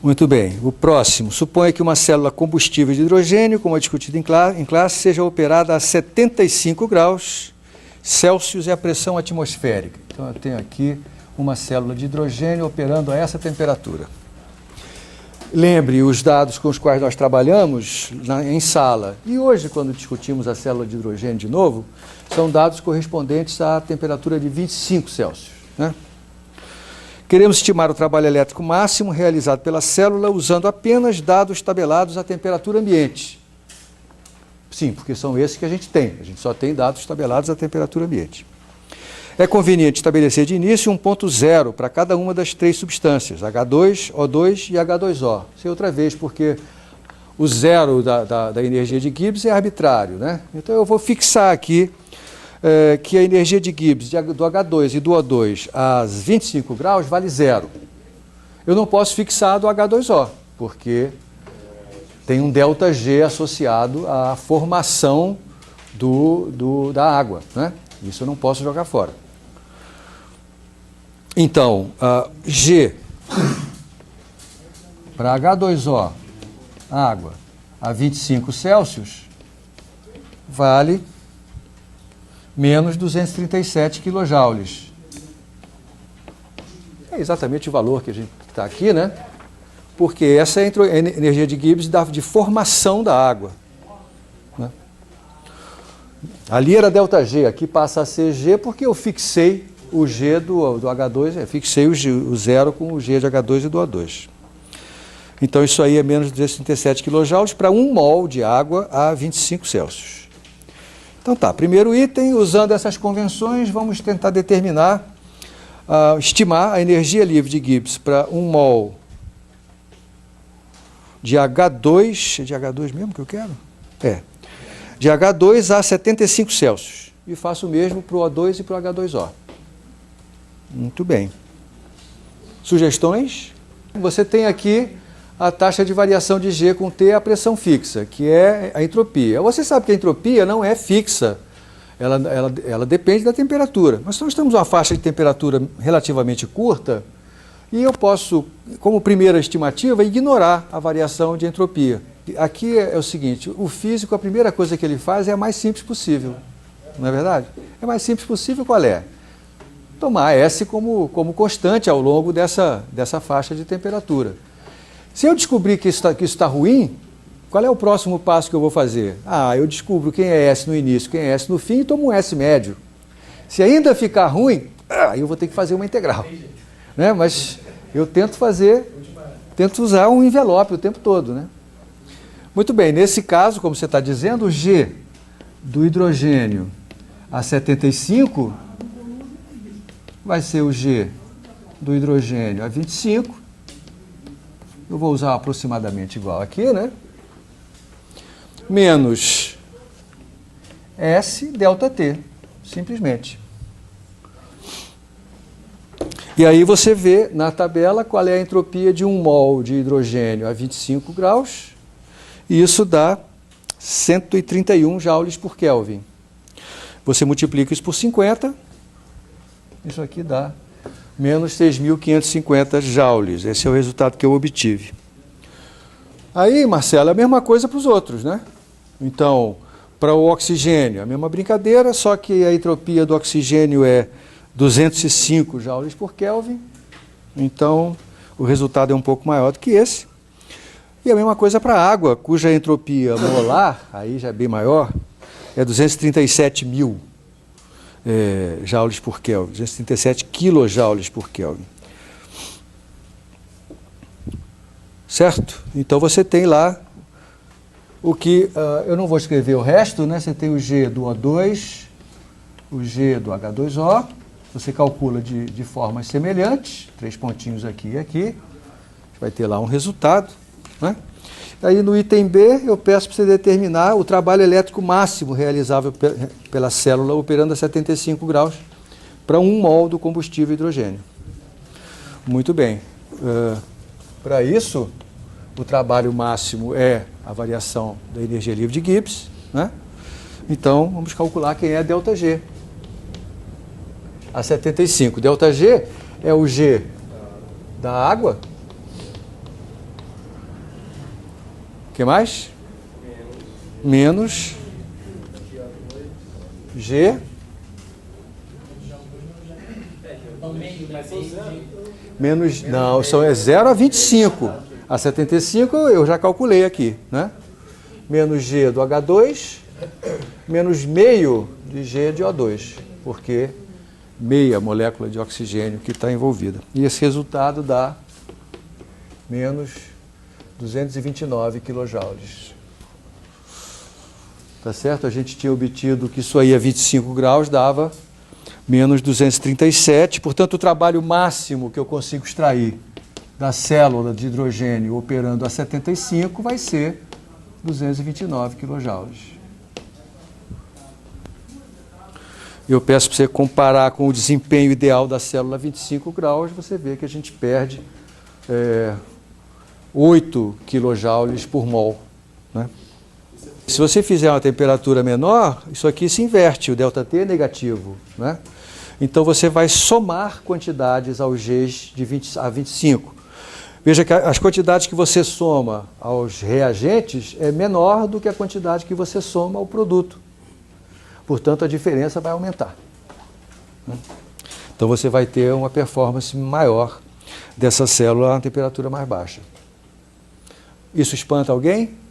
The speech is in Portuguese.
Muito bem. O próximo. Suponha que uma célula combustível de hidrogênio, como é discutido em classe, seja operada a 75 graus Celsius é a pressão atmosférica. Então, eu tenho aqui uma célula de hidrogênio operando a essa temperatura. Lembre os dados com os quais nós trabalhamos em sala. E hoje, quando discutimos a célula de hidrogênio de novo, são dados correspondentes à temperatura de 25 Celsius, né? Queremos estimar o trabalho elétrico máximo realizado pela célula usando apenas dados tabelados à temperatura ambiente. Sim, porque são esses que a gente tem. A gente só tem dados tabelados à temperatura ambiente. É conveniente estabelecer de início um ponto zero para cada uma das três substâncias, H2, O2 e H2O. Isso é outra vez, porque o zero da energia de Gibbs é arbitrário, né? Então eu vou fixar aqui que a energia de Gibbs do H2 e do O2 a 25 graus vale zero. Eu não posso fixar do H2O, porque tem um ΔG associado à formação da água, né? Isso eu não posso jogar fora. Então, G para H2O, água, a 25 Celsius, vale menos 237 kJ. É exatamente o valor que a gente está aqui, né? Porque essa é a energia de Gibbs de formação da água, né? Ali era ΔG, aqui passa a ser G porque eu fixei o G do H2, fixei o zero com o G de H2 e do O2. Então isso aí é menos 237 kJ para 1 mol de água a 25 Celsius. Então tá, primeiro item, usando essas convenções, vamos tentar determinar, estimar a energia livre de Gibbs para 1 mol de H2, é de H2 mesmo que eu quero? De H2 a 75 Celsius. E faço o mesmo para o O2 e para o H2O. Muito bem. Sugestões? Você tem aqui a taxa de variação de G com T, a pressão fixa, que é a entropia. Você sabe que a entropia não é fixa, ela depende da temperatura. Mas nós temos uma faixa de temperatura relativamente curta e eu posso, como primeira estimativa, ignorar a variação de entropia. Aqui é o seguinte, o físico, a primeira coisa que ele faz é a mais simples possível, não é verdade? É a mais simples possível, qual é? Tomar S como constante ao longo dessa faixa de temperatura. Se eu descobrir que isso está ruim, qual é o próximo passo que eu vou fazer? Eu descubro quem é S no início, quem é S no fim e tomo um S médio. Se ainda ficar ruim, eu vou ter que fazer uma integral, né? Mas eu tento usar um envelope o tempo todo, né? Muito bem, nesse caso, como você está dizendo, o G do hidrogênio a 75 vai ser o G do hidrogênio a 25. Eu vou usar aproximadamente igual aqui, né? Menos S ΔT, simplesmente. E aí você vê na tabela qual é a entropia de 1 mol de hidrogênio a 25 graus, e isso dá 131 joules por Kelvin. Você multiplica isso por 50, isso aqui dá menos 6.550 joules. Esse é o resultado que eu obtive. Aí, Marcelo, é a mesma coisa para os outros, né? Então, para o oxigênio, a mesma brincadeira, só que a entropia do oxigênio é 205 joules por Kelvin. Então, o resultado é um pouco maior do que esse. E a mesma coisa para a água, cuja entropia molar, aí já é bem maior, é 237.000 joules por Kelvin, 237 quilojoules por Kelvin. Certo? Então você tem lá o que, eu não vou escrever o resto, né? Você tem o G do O2, o G do H2O, você calcula de formas semelhantes, 3 pontinhos aqui e aqui, vai ter lá um resultado, né? Aí no item B eu peço para você determinar o trabalho elétrico máximo realizável pela célula operando a 75 graus para 1 mol do combustível hidrogênio. Muito bem. Para isso, o trabalho máximo é a variação da energia livre de Gibbs, né? Então, vamos calcular quem é ΔG. A 75. ΔG é o G da água que mais? Menos G menos, não, é 0 a 25. A 75 eu já calculei aqui, né? Menos G do H2, menos meio de G de O2, porque meia molécula de oxigênio que está envolvida. E esse resultado dá menos 229 quilojoules. Tá certo? A gente tinha obtido que isso aí a 25 graus dava menos 237. Portanto, o trabalho máximo que eu consigo extrair da célula de hidrogênio operando a 75 vai ser 229 quilojoules. Eu peço para você comparar com o desempenho ideal da célula a 25 graus, você vê que a gente perde 8 quilojoules por mol, né? Se você fizer uma temperatura menor, isso aqui se inverte, o ΔT é negativo, né? Então você vai somar quantidades aos Gs de 20 a 25. Veja que as quantidades que você soma aos reagentes é menor do que a quantidade que você soma ao produto. Portanto, a diferença vai aumentar, né? Então você vai ter uma performance maior dessa célula a temperatura mais baixa. Isso espanta alguém?